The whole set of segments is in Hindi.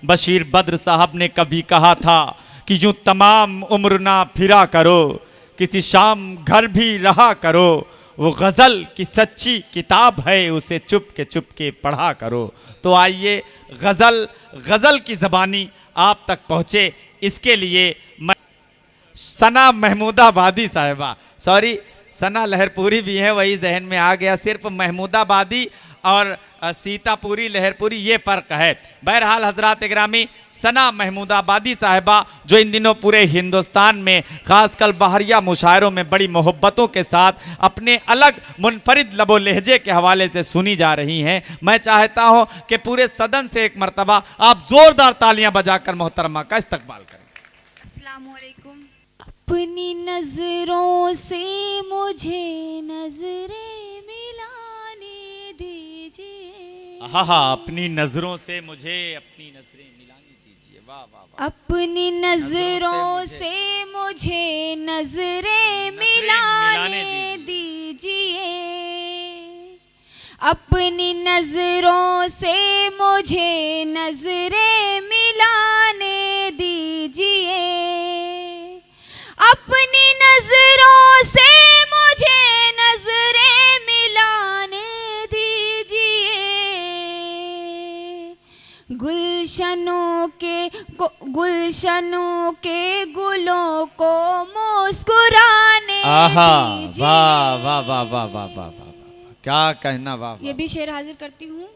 बशीर बद्र साहब ने कभी कहा था कि यूं तमाम उम्र ना फिरा करो, किसी शाम घर भी रहा करो, वो गज़ल की सच्ची किताब है, उसे चुप के पढ़ा करो। तो आइए गज़ल की ज़बानी आप तक पहुँचे, इसके लिए मैं सना महमूदाबादी साहिबा, सॉरी सना लहरपुरी भी है, वही जहन में आ गया, सिर्फ महमूदाबादी और सीतापुरी लहरपुरी ये फ़र्क है। बहरहाल हजरात इकरामी, सना महमूदाबादी साहिबा जो इन दिनों पूरे हिंदुस्तान में ख़ासकर बहरिया मुशायरों में बड़ी मोहब्बतों के साथ अपने अलग मुनफरिद लबो लहजे के हवाले से सुनी जा रही हैं, मैं चाहता हूँ कि पूरे सदन से एक मरतबा आप ज़ोरदार तालियां बजाकर मोहतरमा का इस्तकबाल करें। अस्सलामु अलैकुम। अपनी नजरों से मुझे नजरें मिलाने दीजिए। हाँ, अपनी नजरों से मुझे अपनी नजरें मिलाने दीजिए। वाह वाह वाह। अपनी नजरों से मुझे नजरें मिलाने दीजिए। अपनी नजरों से मुझे नजरें मिलाने दीजिए। अपनी नजरों से मुझे नजरें मिलाने दीजिए। गुलशनों के गुलों को मुस्कुराने दीजिए। वाह वाह वाह वाह वाह वाह वाह, क्या कहना। वाह, ये भी शेर हाजिर करती हूँ।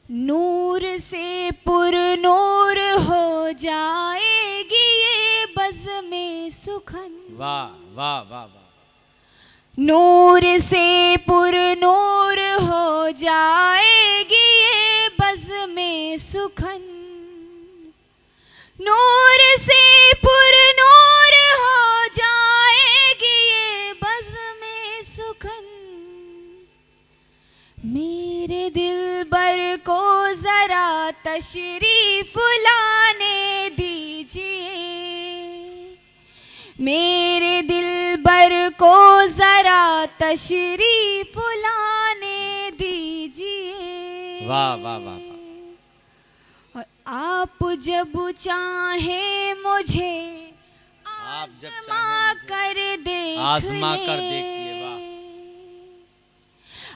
नूर से पुरनूर हो जाएगी ये बज़्म-ए सुखन। वाह वाह वाह वाह। नूर से पुरनूर हो जाएगी ये बज़्म-ए सुखन। नूर से पुरनूर हो जाएगी ये बज़्म-ए सुखन। मेरे दिलबर को जरा तशरीफ लाने दीजिए। मेरे दिलबर को जरा तशरीफ लाने दीजिए। वाह वाह वाह। और आप जब चाहे मुझे आज़मा कर देखिए। वाह।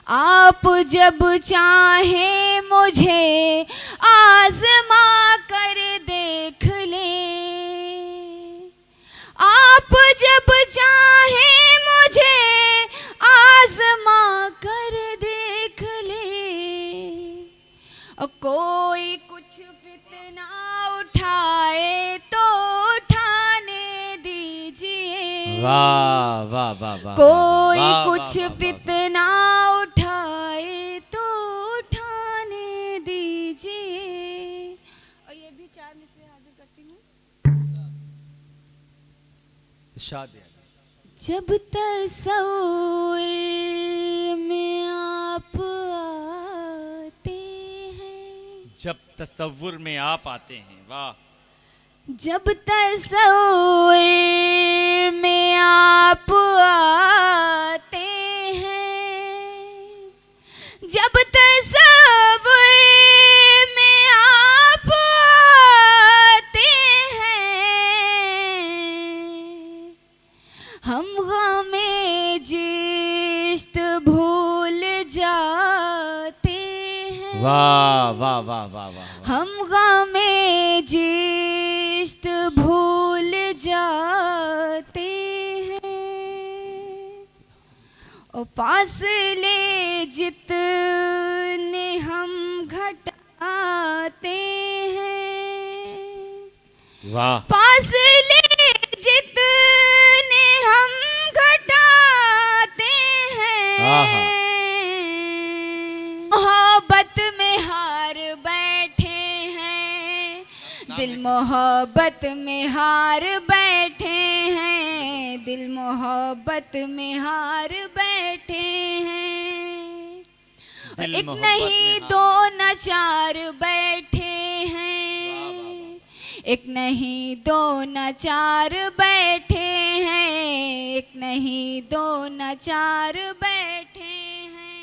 आप जब चाहे मुझे आज़मा कर देख लें। आप जब चाहे मुझे आज़मा कर देख लें। और कोई कुछ फितना उठाए तो उठाने दीजिए। वाह वाह वाह वाह। कोई कुछ फितना उठाए तो उठाने दीजिए। और ये भी 4 मिसरे हाजिर करती हूँ। जब तस्वुर में आप आते हैं। जब तस्वुर में आप आते हैं। वाह। जब तस्वुर में आप आते हैं। जब तस्वुर में आप आते हैं। हम गमे जिश्त भूल जाते हैं। वाह वाह वाह वाह वाह। हम गमे जिश्त भूल जाते हैं। और फासले जितने हम घटाते हैं। वाह। फासले जितने हम घटाते हैं। मोहब्बत में हार बैठे हैं। दिल मोहब्बत में हार बैठे हैं। दिल मोहब्बत में हार बैठे हैं। एक नहीं दो न 4 बैठे हैं। एक नहीं दो न 4 बैठे हैं। एक नहीं दो न 4 बैठे हैं।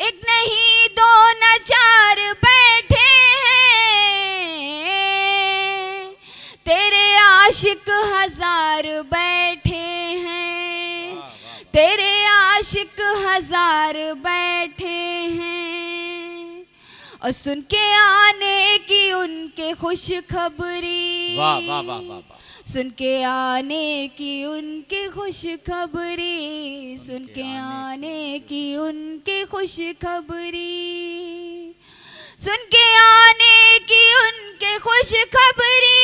एक नहीं दो न 4 बैठे हैं। आशिक हजार बैठे हैं, तेरे आशिक हजार बैठे हैं, और सुन के आने की उनके खुशखबरी, वाह वाह वाह वाह वाह। सुन के आने की उनके खुशखबरी, सुन के आने की उनके खुशखबरी, सुन के आने की उनके खुशखबरी,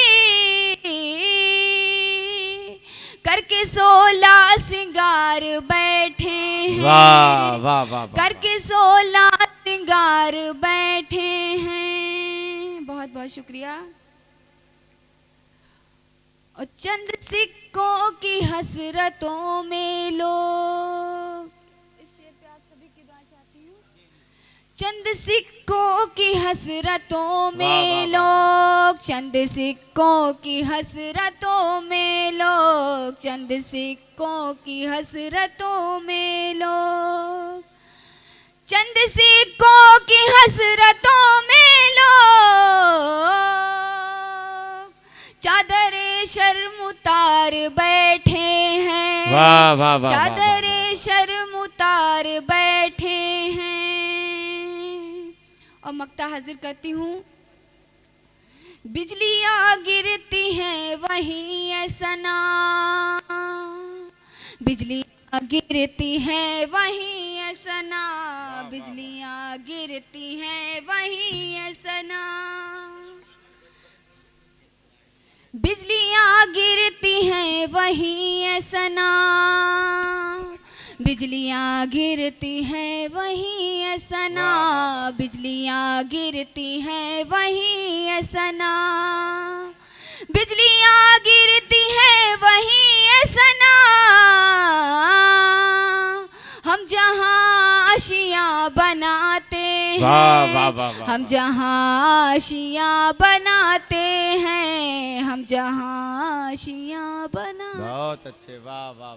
करके 16 सिंगार बैठे हैं, वाह वाह वाह। करके 16 सिंगार बैठे हैं। बहुत बहुत शुक्रिया। और चंद सिक्कों की हसरतों में लोग, इस शेर पे आप सभी की दुआ चाहती हूँ। चंद सिक्कों की हसरतों में लोग, चंद सिक्कों की हसरतों में लोग, चंद सिक्कों की हसरतों में लोग, चंद सिक्कों की हसरतों में लोग, चादरे शर्म उतार बैठे हैं, वाह वाह वाह। चादरे शर्म उतार बैठे हैं। और मक्ता हाजिर करती हूँ। बिजलियाँ गिरती हैं वहीं है सना, बिजलियाँ गिरती हैं वहीं है सना, बिजलियाँ गिरती हैं वहीं है सना, बिजलियाँ गिरती हैं वहीं है सना, बिजलियाँ गिरती हैं वहीं है सना, बिजलियाँ गिरती हैं वहीं है सना, बिजलियाँ गिरती हैं वहीं है सना, हम जहाँ आशियाँ बनाते हैं, वाह वाह वाह वाह। हम जहाँ आशियाँ बनाते हैं, हम जहाँ आशियाँ बना। बहुत अच्छे, वाह वाह।